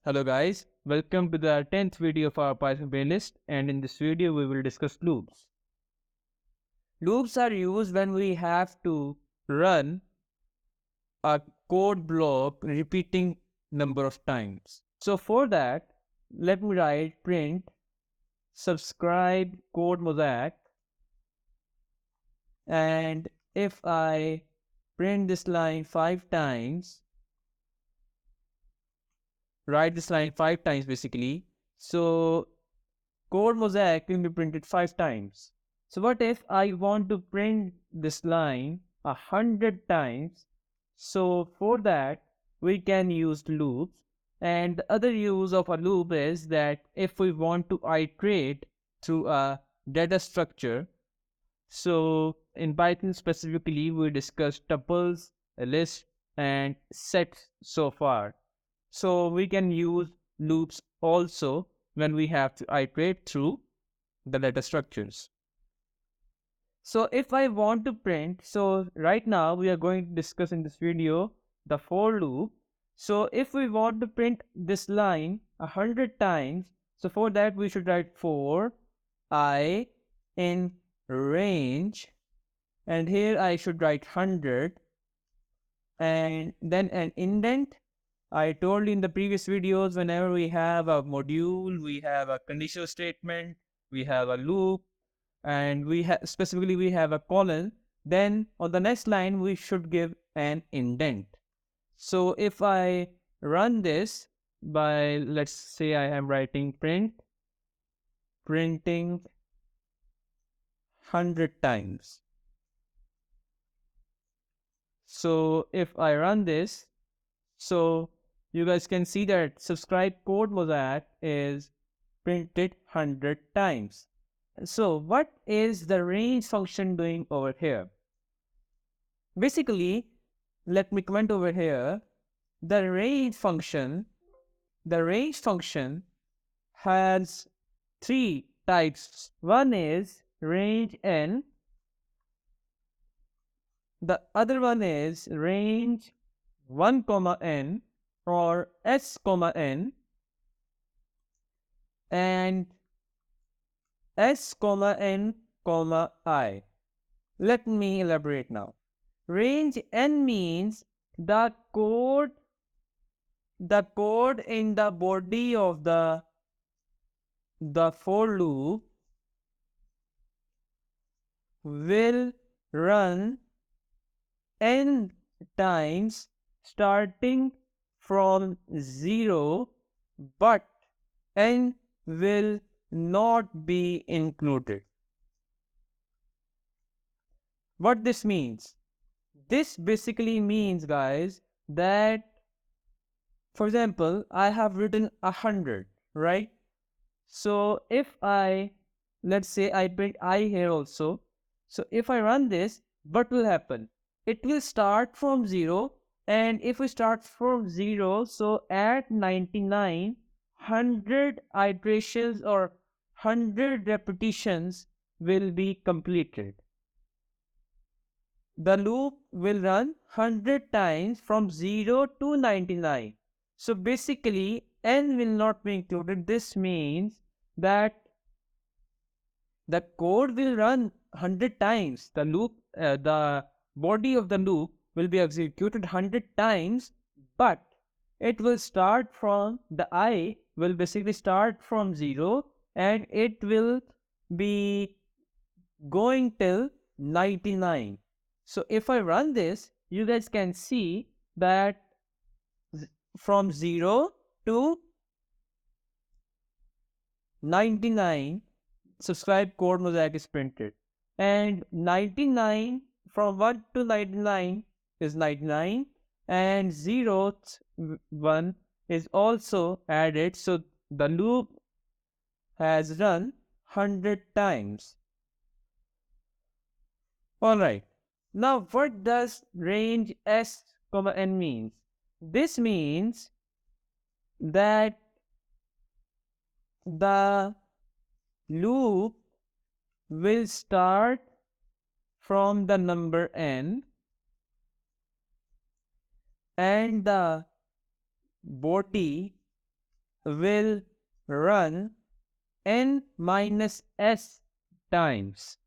Hello guys, welcome to the 10th video of our Python playlist, and in this video we will discuss loops. Loops are used when we have to run a code block repeating number of times. So for that, let me write print subscribe CodeMosaic, and if I print this line 5 times, write this line 5 times basically, so CodeMosaic will be printed 5 times. So what if I want to print this line 100 times? So for that, we can use loops. And the other use of a loop is that if we want to iterate through a data structure, so in Python specifically, we discussed tuples, a list, and sets so far. So we can use loops also when we have to iterate through the data structures. So if I want to print, so right now we are going to discuss in this video the for loop. So if we want to print this line 100 times, so for that we should write for I in range, and here I should write 100 and then an indent. I told you in the previous videos, whenever we have a module, we have a conditional statement, we have a loop, and we have specifically we have a colon, then on the next line we should give an indent. So if I run this by, let's say I am writing printing 100 times. So if I run this, so you guys can see that subscribe CodeMosaic is printed 100 times. So what is the range function doing over here? Basically, let me comment over here. The range function has three types. One is range n, the other one is range 1 comma n or s comma n, and s comma n comma I. Let me elaborate now. Range n means the code in the body of the for loop will run n times starting from 0, but n will not be included. What this means? This basically means, guys, that for example, I have written 100, right? So if let's say I print I here also. So if I run this, what will happen? It will start from 0, and if we start from 0, so at 99, 100 iterations or 100 repetitions will be completed. The loop will run 100 times from 0 to 99. So basically, n will not be included. This means that the code will run 100 times. The body of the loop will be executed 100 times, but it will start from, the I will basically start from 0, and it will be going till 99. So if I run this, you guys can see that from 0 to 99, subscribe CodeMosaic is printed. And 99, from 1 to 99 is 99, and 0th one is also added. So the loop has run 100 times. Alright. Now, what does range s comma n means? This means that the loop will start from the number n, and the body will run n minus s times.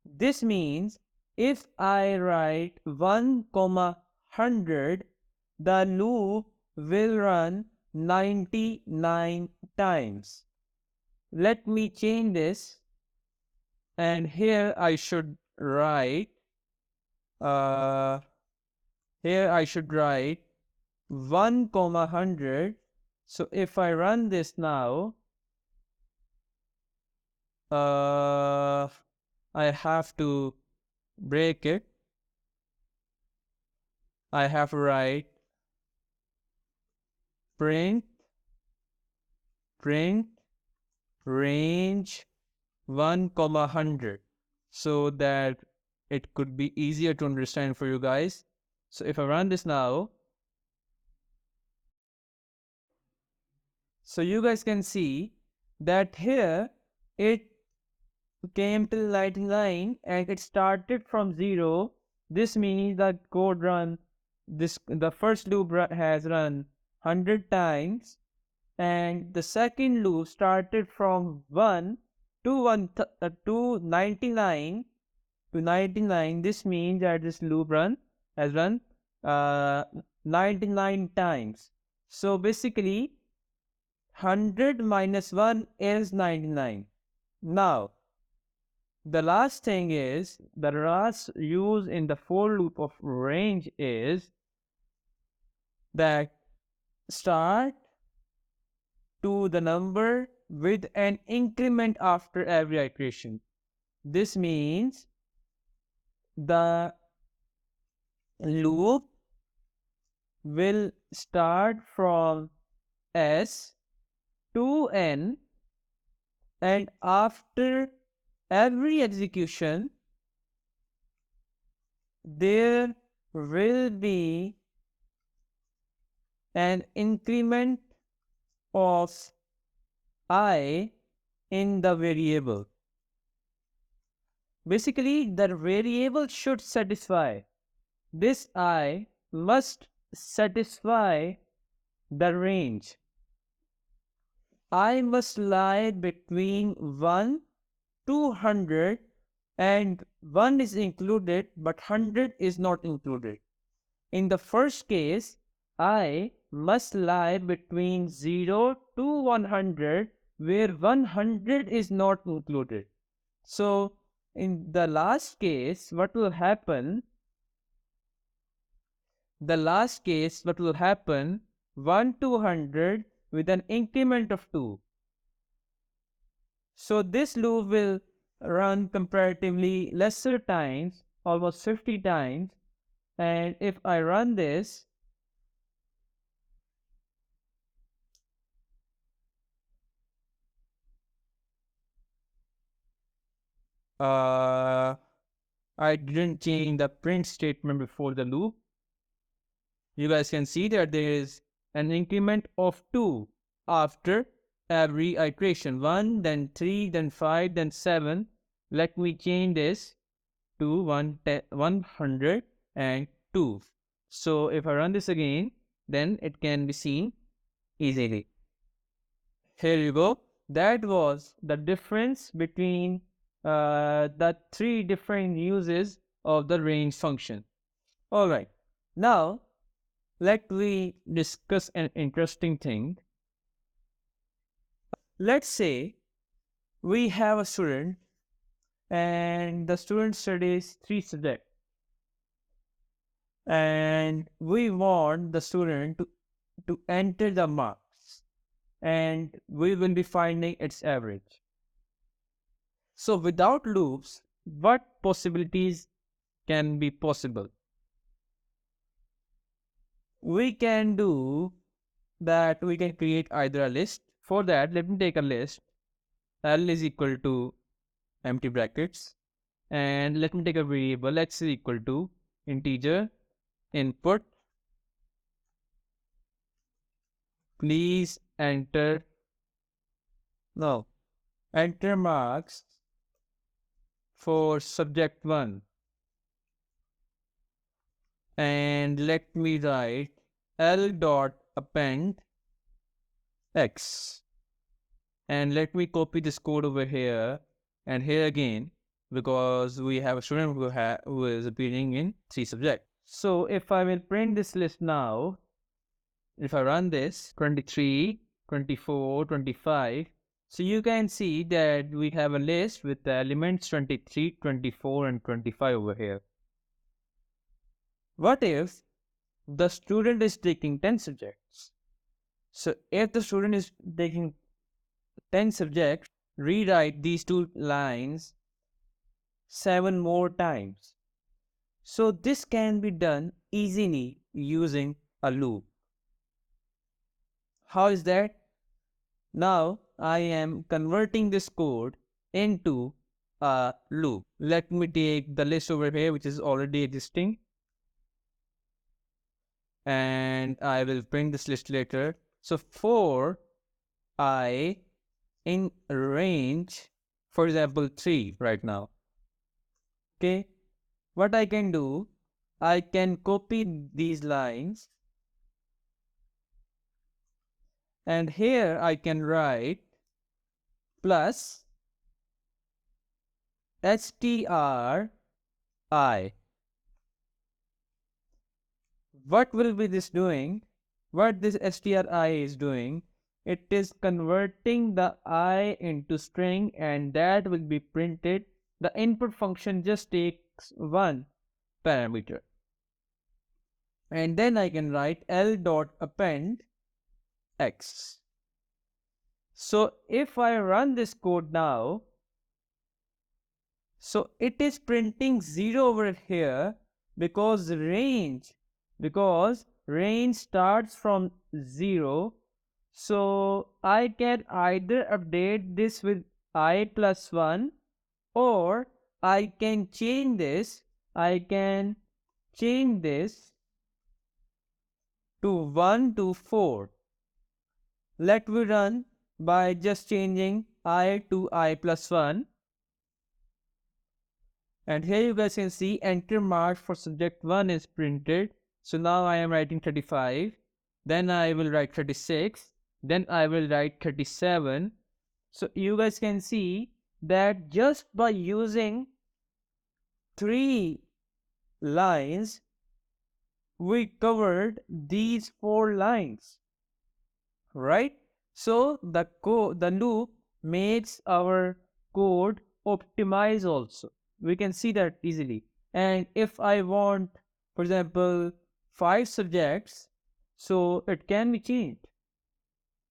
This means if I write 1, 100, the loop will run 99 times. Let me change this, and here I should write uh, 1, 100. So if I run this now, I have to break it. I have to write print range 1, 100, so that it could be easier to understand for you guys. So if I run this now, so you guys can see that here it came till 99 and it started from 0. This means that code run the first loop has run 100 times, and the second loop started from 1 to 99 to 99. This means that this loop has run uh, 99 times. So basically 100 minus 1 is 99. Now the last thing is, the last use in the for loop of range is that start to the number with an increment after every iteration. This means the loop will start from S to N, and after every execution there will be an increment of I in the variable. Basically, the variable should satisfy. This I must satisfy the range. I must lie between 1 to 100, and 1 is included but 100 is not included. In the first case, I must lie between 0 to 100, where 100 is not included. So in the last case, what will happen? 1 to 100 with an increment of 2. So this loop will run comparatively lesser times, almost 50 times. And if I run this, I didn't change the print statement before the loop. You guys can see that there is an increment of 2 after every iteration. 1, then 3, then 5, then 7. Let me change this to 102. So if I run this again, then it can be seen easily. Here you go. That was the difference between the 3 different uses of the range function. Alright, now let me discuss an interesting thing. Let's say we have a student and the student studies 3 subjects, and we want the student to enter the marks, and we will be finding its average. So without loops, what possibilities can be possible? We can do that. We can create either a list. For that, let me take a list. L is equal to empty brackets, and let me take a variable. X is equal to integer input. Please enter marks for subject 1, and let me write L dot append x. And let me copy this code over here and here again, because we have a student who is appearing in 3 subjects. So if I will print this list now, if I run this 23, 24, 25, so you can see that we have a list with the elements 23, 24 and 25 over here. What if the student is taking 10 subjects? So if the student is taking 10 subjects, rewrite these two lines 7 more times. So this can be done easily using a loop. How is that? Now I am converting this code into a loop. Let me take the list over here which is already existing, and I will print this list later. So for I in range, for example 3 right now, okay, what I can do, I can copy these lines and here I can write plus stri. What will be this doing? What this stri is doing, it is converting the I into string, and that will be printed. The input function just takes one parameter. And then I can write L dot append x. So if I run this code now, so it is printing 0 over here because range starts from 0. So I can either update this with I plus 1, or I can change this. I can change this to 1 to 4. Let me run by just changing I to I plus 1. And here you guys can see enter marks for subject 1 is printed. So now I am writing 35. Then I will write 36. Then I will write 37. So you guys can see that just by using 3 lines, we covered these 4 lines, right? So the loop makes our code optimize also. We can see that easily. And if I want, for example, 5 subjects, so it can be changed.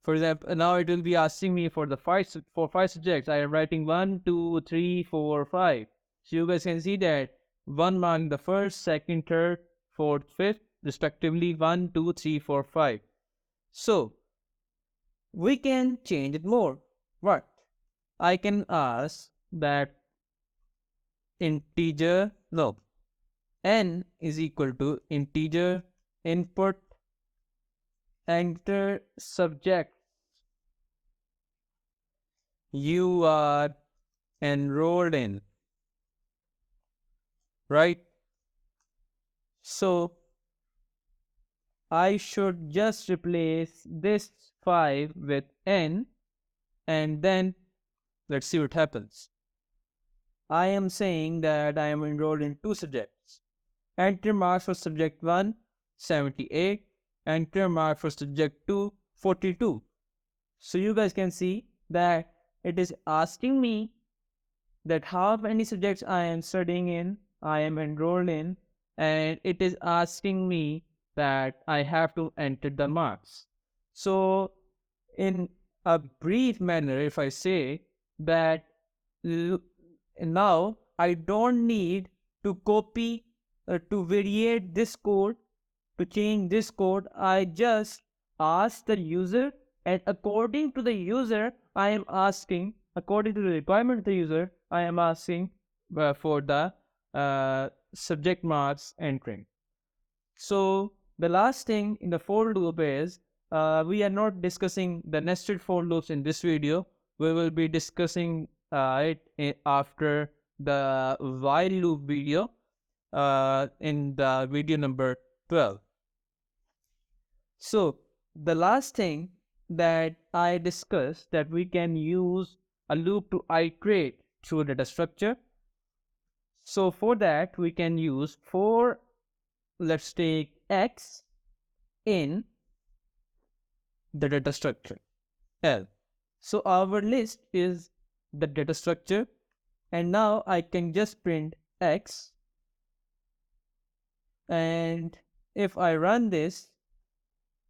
For example, now it will be asking me for the 5 subjects. I am writing 1, 2, 3, 4, 5. So you guys can see that 1 mark the first, second, third, fourth, fifth, respectively 1, 2, 3, 4, 5. So we can change it more. What? I can ask that integer, no, n is equal to integer input enter subject you are enrolled in, right? So I should just replace this 5 with n, and then let's see what happens. I am saying that I am enrolled in 2 subjects. Enter marks for subject 1, 78. Enter mark for subject 2, 42. So you guys can see that it is asking me that how many subjects I am studying in, I am enrolled in, and it is asking me that I have to enter the marks. So in a brief manner, if I say that now I don't need to copy to variate this code, to change this code. I just ask the user, and according to the user I am asking, according to the requirement of the user, I am asking for the subject marks entering. So the last thing in the for loop is we are not discussing the nested for loops in this video. We will be discussing it after the while loop video in the video number 12. So the last thing that I discussed that we can use a loop to iterate through a data structure. So for that, we can use for, let's take X in the data structure L. So our list is the data structure, and now I can just print X, and if I run this,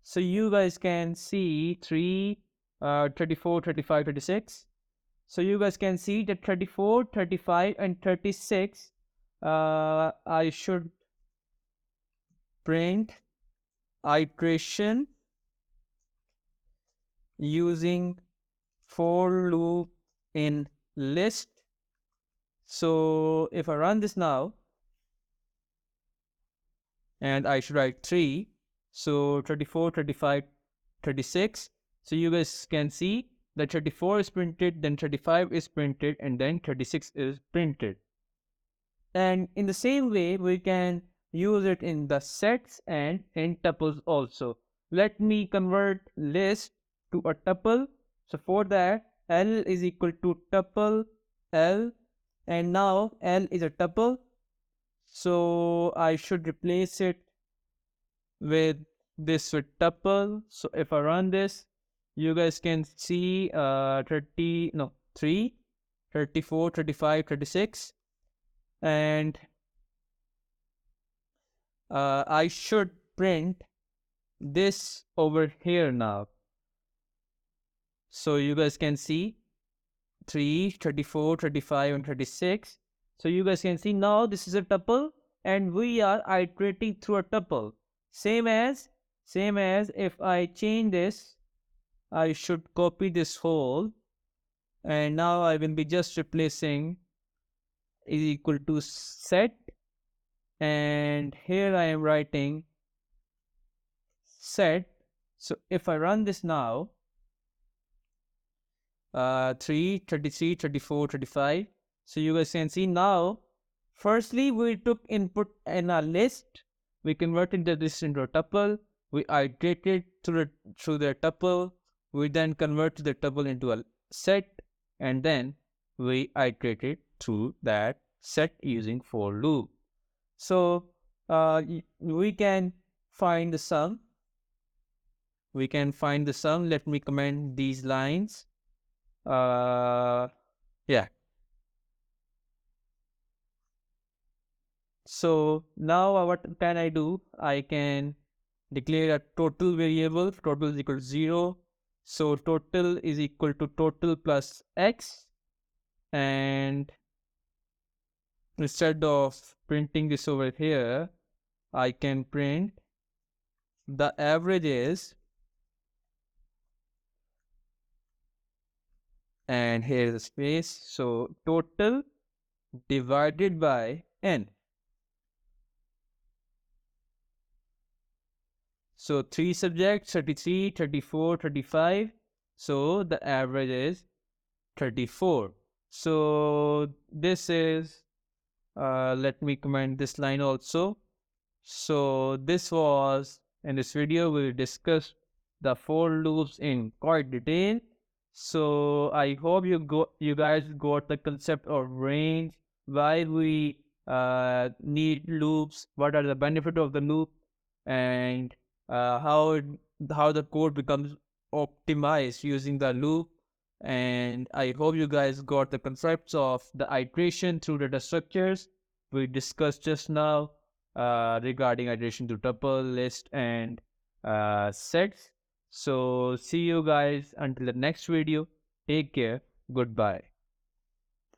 so you guys can see 3, 34, 35, 36. So you guys can see that 34, 35, and 36, I should print iteration using for loop in list. So if I run this now, and I should write 3, so 34, 35, 36. So you guys can see that 34 is printed, then 35 is printed, and then 36 is printed. And in the same way, we can use it in the sets and in tuples also. Let me convert list to a tuple. So for that, L is equal to tuple L, and now L is a tuple. So I should replace it with this with tuple. So if I run this, you guys can see 3, 34, 35, 36, and I should print this over here now. So you guys can see 3, 34, 35, and 36. So you guys can see now this is a tuple, and we are iterating through a tuple. Same as if I change this, I should copy this whole, and now I will be just replacing is equal to set, and here I am writing set. So if I run this now, 3, 33, 34, 35. So you guys can see now, firstly we took input in a list, we converted the list into a tuple, we iterated through the tuple, we then converted the tuple into a set, and then we iterated through that set using for loop. So we can find the sum. Let me comment these lines. Yeah. So now what can I do? I can declare a total variable. Total is equal to 0. So total is equal to total plus x, and instead of printing this over here, I can print the averages, and here is the space. So total divided by n. So 3 subjects, 33, 34, 35. So the average is 34. So this is, let me comment this line also. So this was, in this video, we discussed the for loops in quite detail. So I hope you guys got the concept of range, why we need loops, what are the benefits of the loop, and how the code becomes optimized using the loop. And I hope you guys got the concepts of the iteration through data structures we discussed just now regarding iteration to tuple, list, and sets. So see you guys until the next video. Take care. Goodbye.